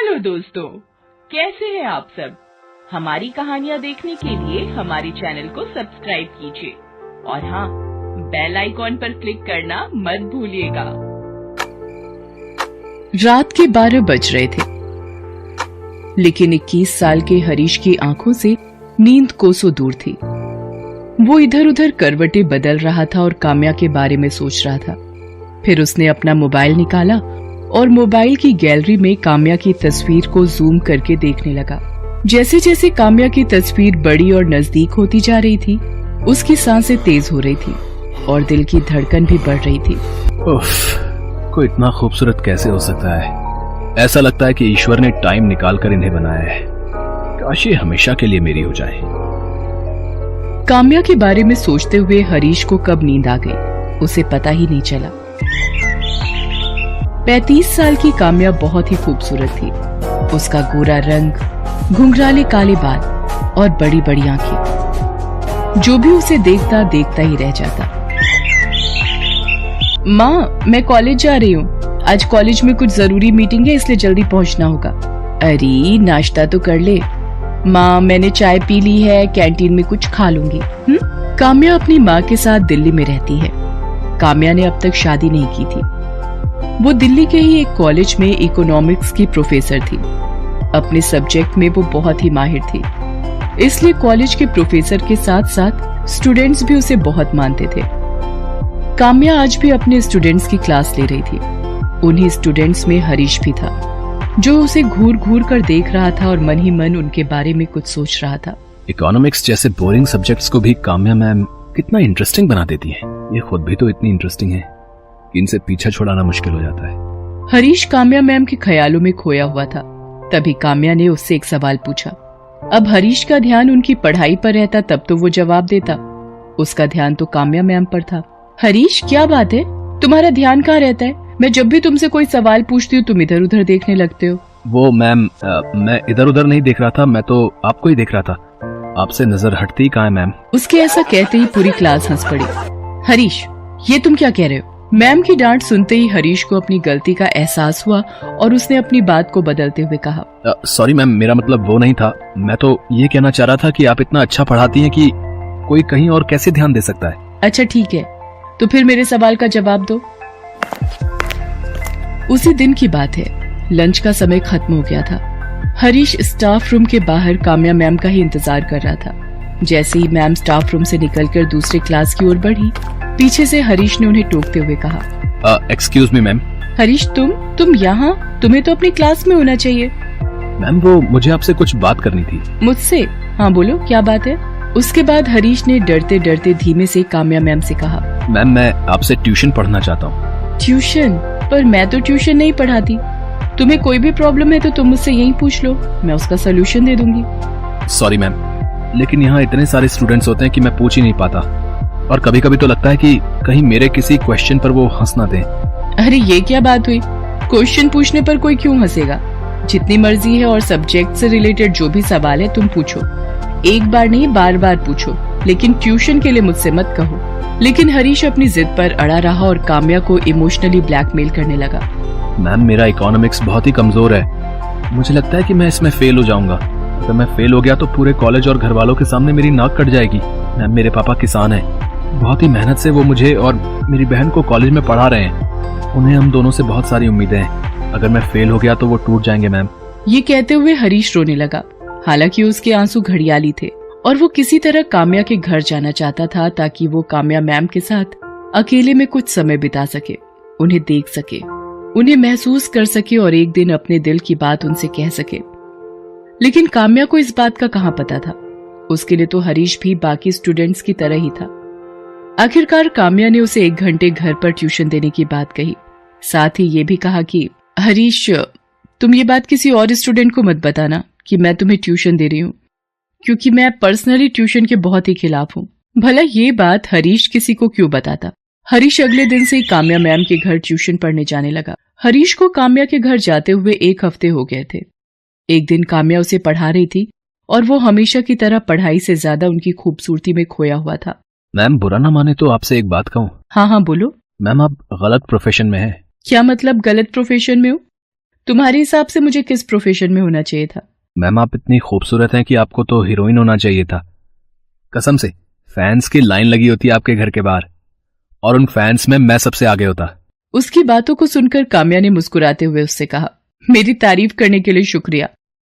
Hello दोस्तों, कैसे हैं आप सब। हमारी कहानियाँ देखने के लिए हमारे चैनल को सब्सक्राइब कीजिए और हाँ, बेल आइकॉन पर क्लिक करना मत भूलिएगा। रात के 12 बज रहे थे, लेकिन 21 साल के हरीश की आंखों से नींद कोसों दूर थी। वो इधर उधर करवटें बदल रहा था और काम्या के बारे में सोच रहा था। फिर उसने अपना मोबाइल निकाला और मोबाइल की गैलरी में काम्या की तस्वीर को जूम करके देखने लगा। जैसे जैसे काम्या की तस्वीर बड़ी और नजदीक होती जा रही थी, उसकी सांसें तेज हो रही थी और दिल की धड़कन भी बढ़ रही थी। उफ, कोई इतना खूबसूरत कैसे हो सकता है। ऐसा लगता है कि ईश्वर ने टाइम निकालकर इन्हें बनाया है। काश ये हमेशा के लिए मेरी हो जाए। काम्या के बारे में सोचते हुए हरीश को कब नींद आ गई, उसे पता ही नहीं चला। 35 साल की काम्या बहुत ही खूबसूरत थी। उसका गोरा रंग, घुंघराले काले बाल और बड़ी बड़ी आंखें। जो भी उसे देखता देखता ही रह जाता। माँ, मैं कॉलेज जा रही हूँ। आज कॉलेज में कुछ जरूरी मीटिंग है, इसलिए जल्दी पहुँचना होगा। अरे नाश्ता तो कर ले। माँ, मैंने चाय पी ली है, कैंटीन में कुछ खा लूंगी। काम्या अपनी माँ के साथ दिल्ली में रहती है। काम्या ने अब तक शादी नहीं की थी। वो दिल्ली के ही एक कॉलेज में इकोनॉमिक्स की प्रोफेसर थी। अपने सब्जेक्ट में वो बहुत ही माहिर थी, इसलिए कॉलेज के प्रोफेसर के साथ साथ स्टूडेंट्स भी उसे बहुत मानते थे। काम्या आज भी अपने स्टूडेंट्स की क्लास ले रही थी। उन्हीं स्टूडेंट्स में हरीश भी था, जो उसे घूर घूर कर देख रहा था और मन ही मन उनके बारे में कुछ सोच रहा था। इकोनॉमिक्स जैसे बोरिंग सब्जेक्ट्स को भी काम्या मैम कितना इंटरेस्टिंग बना देती है। ये खुद भी तो इतनी इंटरेस्टिंग है कि इनसे पीछा छुड़ाना मुश्किल हो जाता है। हरीश काम्या मैम के ख्यालों में खोया हुआ था। तभी काम्या ने उससे एक सवाल पूछा। अब हरीश का ध्यान उनकी पढ़ाई पर रहता तब तो वो जवाब देता। उसका ध्यान तो काम्या मैम पर था। हरीश, क्या बात है, तुम्हारा ध्यान कहाँ रहता है? मैं जब भी तुमसे कोई सवाल पूछती हूँ तुम इधर उधर देखने लगते हो। वो मैम, मैं इधर उधर नहीं देख रहा था, मैं तो आपको ही देख रहा था। आपसे नजर हटती कहाँ है मैम? उसके ऐसा कहते ही पूरी क्लास हंस पड़ी। हरीश, ये तुम क्या कह रहे हो? मैम की डांट सुनते ही हरीश को अपनी गलती का एहसास हुआ और उसने अपनी बात को बदलते हुए कहा, सॉरी मैम, मेरा मतलब वो नहीं था। मैं तो ये कहना चाह रहा था कि आप इतना अच्छा पढ़ाती हैं कि कोई कहीं और कैसे ध्यान दे सकता है। अच्छा ठीक है, तो फिर मेरे सवाल का जवाब दो। उसी दिन की बात है, लंच का समय खत्म हो गया था। हरीश स्टाफ रूम के बाहर काम्या मैम का ही इंतजार कर रहा था। जैसे ही मैम स्टाफ रूम से निकलकर दूसरे क्लास की ओर बढ़ी, पीछे से हरीश ने उन्हें टोकते हुए कहा, एक्सक्यूज मी मैम। हरीश, तुम यहाँ? तुम्हें तो अपनी क्लास में होना चाहिए। मैम, वो मुझे आपसे कुछ बात करनी थी। मुझसे? हाँ बोलो, क्या बात है? उसके बाद हरीश ने डरते डरते धीमे से काम्या मैम से कहा, मैम, मैं आपसे ट्यूशन पढ़ना चाहता हूँ। ट्यूशन? पर मैं तो ट्यूशन नहीं पढ़ाती। तुम्हें कोई भी प्रॉब्लम है तो तुम मुझसे यही पूछ लो, मैं उसका सोल्यूशन दे दूंगी। सॉरी मैम, लेकिन यहाँ इतने सारे स्टूडेंट्स होते हैं कि मैं पूछ ही नहीं पाता, और कभी कभी तो लगता है कि कहीं मेरे किसी क्वेश्चन पर वो हंस ना दें। अरे ये क्या बात हुई? क्वेश्चन पूछने पर कोई क्यों हंसेगा? जितनी मर्जी है और सब्जेक्ट से रिलेटेड जो भी सवाल है तुम पूछो। एक बार नहीं, बार बार पूछो, लेकिन ट्यूशन के लिए मुझसे मत कहो। लेकिन हरीश अपनी जिद पर अड़ा रहा और काम्या को इमोशनली ब्लैकमेल करने लगा। मैम, मेरा इकोनॉमिक्स बहुत ही कमजोर है। मुझे लगता है कि मैं इसमें फेल हो जाऊंगा। अगर मैं फेल हो गया तो पूरे कॉलेज और घर वालों के सामने मेरी नाक कट जाएगी। मैम, मेरे पापा किसान हैं। बहुत ही मेहनत से वो मुझे और मेरी बहन को कॉलेज में पढ़ा रहे हैं। उन्हें हम दोनों से बहुत सारी उम्मीदें हैं। अगर मैं फेल हो गया तो वो टूट जाएंगे मैम। ये कहते हुए हरीश रोने लगा। हालांकि उसके आंसू घड़ियाली थे और वो किसी तरह काम्या के घर जाना चाहता था, ताकि वो काम्या मैम के साथ अकेले में कुछ समय बिता सके, उन्हें देख सके, उन्हें महसूस कर सके और एक दिन अपने दिल की बात उनसे कह सके। लेकिन काम्या को इस बात का कहाँ पता था। उसके लिए तो हरीश भी बाकी स्टूडेंट्स की तरह ही था। आखिरकार काम्या ने उसे 1 घंटे घर पर ट्यूशन देने की बात कही। साथ ही ये भी कहा कि हरीश, तुम ये बात किसी और स्टूडेंट को मत बताना कि मैं तुम्हें ट्यूशन दे रही हूँ, क्योंकि मैं पर्सनली ट्यूशन के बहुत ही खिलाफ हूँ। भला ये बात हरीश किसी को क्यों बताता। हरीश अगले दिन से ही काम्या मैम के घर ट्यूशन पढ़ने जाने लगा। हरीश को काम्या के घर जाते हुए 1 हफ्ते हो गए थे। एक दिन काम्या उसे पढ़ा रही थी और वो हमेशा की तरह पढ़ाई से ज्यादा उनकी खूबसूरती में खोया हुआ था। मैम, बुरा ना माने तो आपसे एक बात कहूँ? हाँ हाँ बोलो। मैम, आप गलत प्रोफेशन में है। क्या मतलब गलत प्रोफेशन में हो? तुम्हारे हिसाब से मुझे किस प्रोफेशन में होना चाहिए था? मैम आप इतनी खूबसूरत हैं कि आपको तो हीरोइन होना चाहिए था। कसम से फैंस की लाइन लगी होती है आपके घर के बाहर, और उन फैंस में मैं सबसे आगे होता। उसकी बातों को सुनकर काम्या ने मुस्कुराते हुए उससे कहा, मेरी तारीफ करने के लिए शुक्रिया,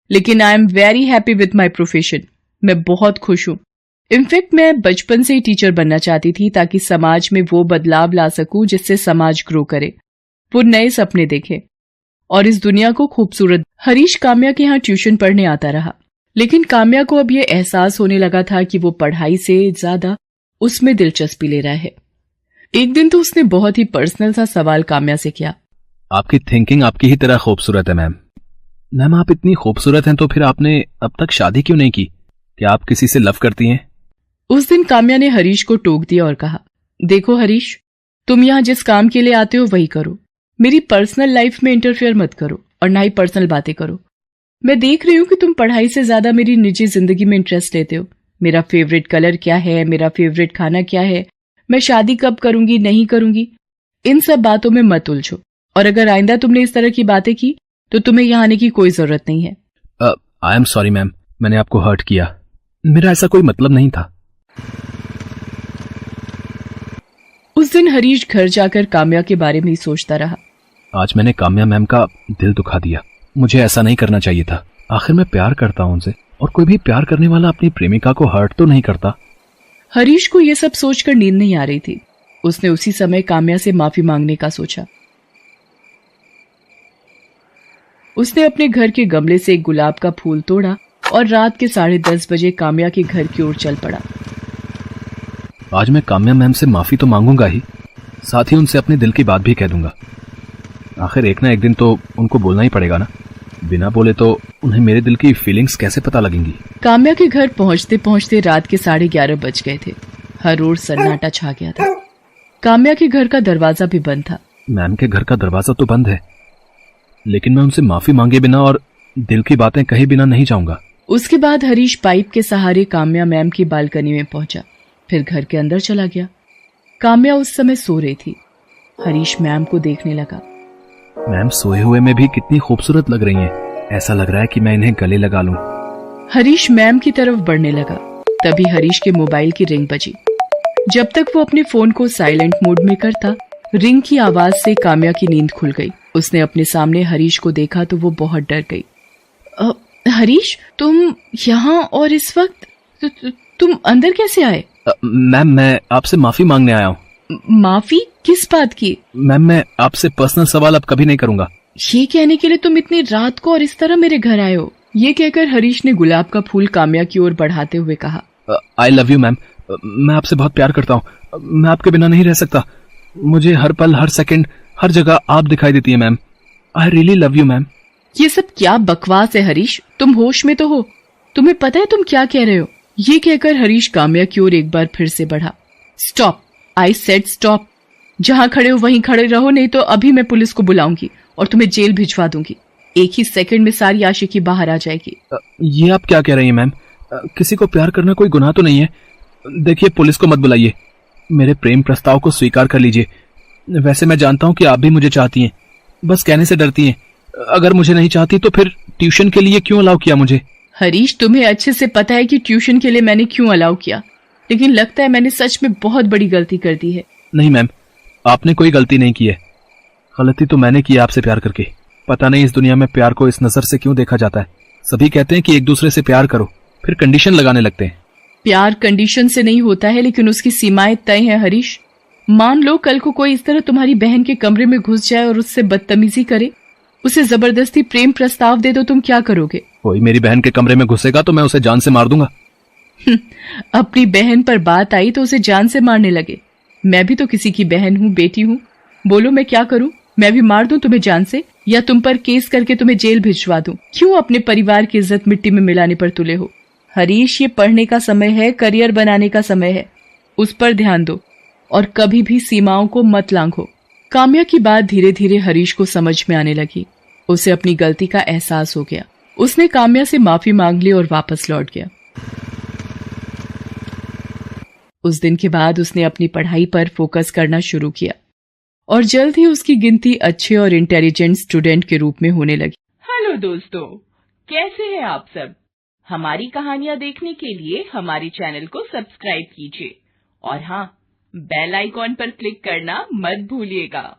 लेकिन I am very happy with my profession. मैं बहुत खुश हूँ। इनफैक्ट मैं बचपन से ही टीचर बनना चाहती थी ताकि समाज में वो बदलाव ला सकूं जिससे समाज ग्रो करे, वो नए सपने देखे और इस दुनिया को खूबसूरत। हरीश काम्या के यहाँ ट्यूशन पढ़ने आता रहा, लेकिन काम्या को अब ये एहसास होने लगा था कि वो पढ़ाई से ज्यादा उसमें दिलचस्पी ले रहा है। एक दिन तो उसने बहुत ही पर्सनल सा सवाल काम्या से किया, आपकी थिंकिंग आपकी ही तरह खूबसूरत है मैम। मैम आप इतनी खूबसूरत हैं तो फिर आपने अब तक शादी क्यों नहीं की? क्या आप किसी से लव करती हैं? उस दिन काम्या ने हरीश को टोक दिया और कहा, देखो हरीश, तुम यहाँ जिस काम के लिए आते हो वही करो। मेरी पर्सनल लाइफ में इंटरफेयर मत करो और ना ही पर्सनल बातें करो। मैं देख रही हूँ कि तुम पढ़ाई से ज्यादा मेरी निजी जिंदगी में इंटरेस्ट लेते हो। मेरा फेवरेट कलर क्या है, मेरा फेवरेट खाना क्या है, मैं शादी कब करूंगी नहीं करूंगी, इन सब बातों में मत उलझो। और अगर आइंदा तुमने इस तरह की बातें की तो तुम्हें यहाँ आने की कोई जरूरत नहीं है। आई एम सॉरी मैम, मैंने आपको हर्ट किया। मेरा ऐसा कोई मतलब नहीं था। उस दिन हरीश घर जाकर काम्या के बारे में ही सोचता रहा। आज मैंने काम्या मैम का दिल दुखा दिया। मुझे ऐसा नहीं करना चाहिए था। आखिर मैं प्यार करता हूं उनसे, और कोई भी प्यार करने वाला अपनी प्रेमिका को हर्ट तो नहीं करता। हरीश को यह सब सोचकर नींद नहीं आ रही थी। उसने उसी समय काम्या से माफी मांगने का सोचा। उसने अपने घर के गमले से एक गुलाब का फूल तोड़ा और रात के 10:30 बजे काम्या के घर की ओर चल पड़ा। आज मैं काम्या मैम से माफी तो मांगूंगा ही, साथ ही उनसे अपने दिल की बात भी कह दूंगा। आखिर एक ना एक दिन तो उनको बोलना ही पड़ेगा ना। बिना बोले तो उन्हें मेरे दिल की फीलिंग्स कैसे पता लगेंगी। काम्या के घर पहुंचते पहुंचते रात के 11:30 बज गए थे। हर ओर सन्नाटा छा गया था। काम्या के घर का दरवाजा भी बंद था। मैम के घर का दरवाजा तो बंद है, लेकिन मैं उनसे माफी मांगे बिना और दिल की बातें कहे बिना नहीं जाऊंगा। उसके बाद हरीश पाइप के सहारे काम्या मैम की बालकनी में पहुंचा, फिर घर के अंदर चला गया। काम्या उस समय सो रही थी। हरीश मैम को देखने लगा। मैम सोए हुए में भी कितनी खूबसूरत लग रही हैं। ऐसा लग रहा है कि मैं इन्हें गले लगा लूं। हरीश मैम की तरफ बढ़ने लगा, तभी हरीश के मोबाइल की रिंग बजी। जब तक वो अपने फोन को साइलेंट मोड में करता, रिंग की आवाज से काम्या की नींद खुल गई। उसने अपने सामने हरीश को देखा तो वो बहुत डर गई। हरीश, तुम यहाँ और इस वक्त? तुम अंदर कैसे आए? मैम मैं आपसे माफी मांगने आया हूँ। माफी? किस बात की? मैम मैं आपसे पर्सनल सवाल अब कभी नहीं करूंगा। ये कहने के लिए तुम इतनी रात को और इस तरह मेरे घर आए हो? ये कहकर हरीश ने गुलाब का फूल काम्या की ओर बढ़ाते हुए कहा, आई लव यू मैम। मैं आपसे बहुत प्यार करता हूँ। मैं आपके बिना नहीं रह सकता। मुझे हर पल, हर सेकंड, हर जगह आप दिखाई देती है ma'am. I really love you ma'am. ये सब क्या बकवास है हरीश? तुम होश में तो हो? तुम्हें पता है तुम क्या कह रहे हो? ये कहकर हरीश काम्या की ओर एक बार फिर से बढ़ा। Stop, I said stop. जहां खड़े हो वहीं खड़े रहो, नहीं तो अभी मैं पुलिस को बुलाऊंगी और तुम्हें जेल भिजवा दूंगी। एक ही सेकंड में सारी आशिकी बाहर आ जाएगी। ये आप क्या कह रही हैं मैम? किसी को प्यार करना कोई गुनाह तो नहीं है। देखिए, पुलिस को मत बुलाइए। मेरे प्रेम प्रस्ताव को स्वीकार कर लीजिए। वैसे मैं जानता हूँ कि आप भी मुझे चाहती हैं, बस कहने से डरती हैं। अगर मुझे नहीं चाहती तो फिर ट्यूशन के लिए क्यों अलाउ किया मुझे? हरीश, तुम्हें अच्छे से पता है कि ट्यूशन के लिए मैंने क्यों अलाउ किया, लेकिन लगता है मैंने सच में बहुत बड़ी गलती कर दी है। नहीं मैम, आपने कोई गलती नहीं की है। गलती तो मैंने की है आपसे प्यार करके। पता नहीं इस दुनिया में प्यार को इस नजर से क्यों देखा जाता है। सभी कहते हैं कि एक दूसरे से प्यार करो, फिर कंडीशन लगाने लगते हैं। प्यार कंडीशन से नहीं होता है, लेकिन उसकी सीमाएं तय हैं हरीश। मान लो कल को कोई इस तरह तुम्हारी बहन के कमरे में घुस जाए और उससे बदतमीजी करे, उसे जबरदस्ती प्रेम प्रस्ताव दे दो, तुम क्या करोगे? कोई मेरी बहन के कमरे में घुसेगा तो मैं उसे जान से मार दूंगा। अपनी बहन पर बात आई तो उसे जान से मारने लगे। मैं भी तो किसी की बहन हूँ, बेटी हूँ। बोलो मैं क्या करूँ? मैं भी मार दूं तुम्हें जान से, या तुम पर केस करके तुम्हें जेल भिजवा दूं? क्यों अपने परिवार की इज्जत मिट्टी में मिलाने पर तुले हो? हरीश, ये पढ़ने का समय है, करियर बनाने का समय है। उस पर ध्यान दो और कभी भी सीमाओं को मत लांघो। काम्या की बात धीरे धीरे हरीश को समझ में आने लगी। उसे अपनी गलती का एहसास हो गया। उसने काम्या से माफी मांग ली और वापस लौट गया। उस दिन के बाद उसने अपनी पढ़ाई पर फोकस करना शुरू किया और जल्द ही उसकी गिनती अच्छे और इंटेलिजेंट स्टूडेंट के रूप में होने लगी। हेलो दोस्तों, कैसे हैं आप सब? हमारी कहानियां देखने के लिए हमारे चैनल को सब्सक्राइब कीजिए और हाँ, बेल आइकॉन पर क्लिक करना मत भूलिएगा।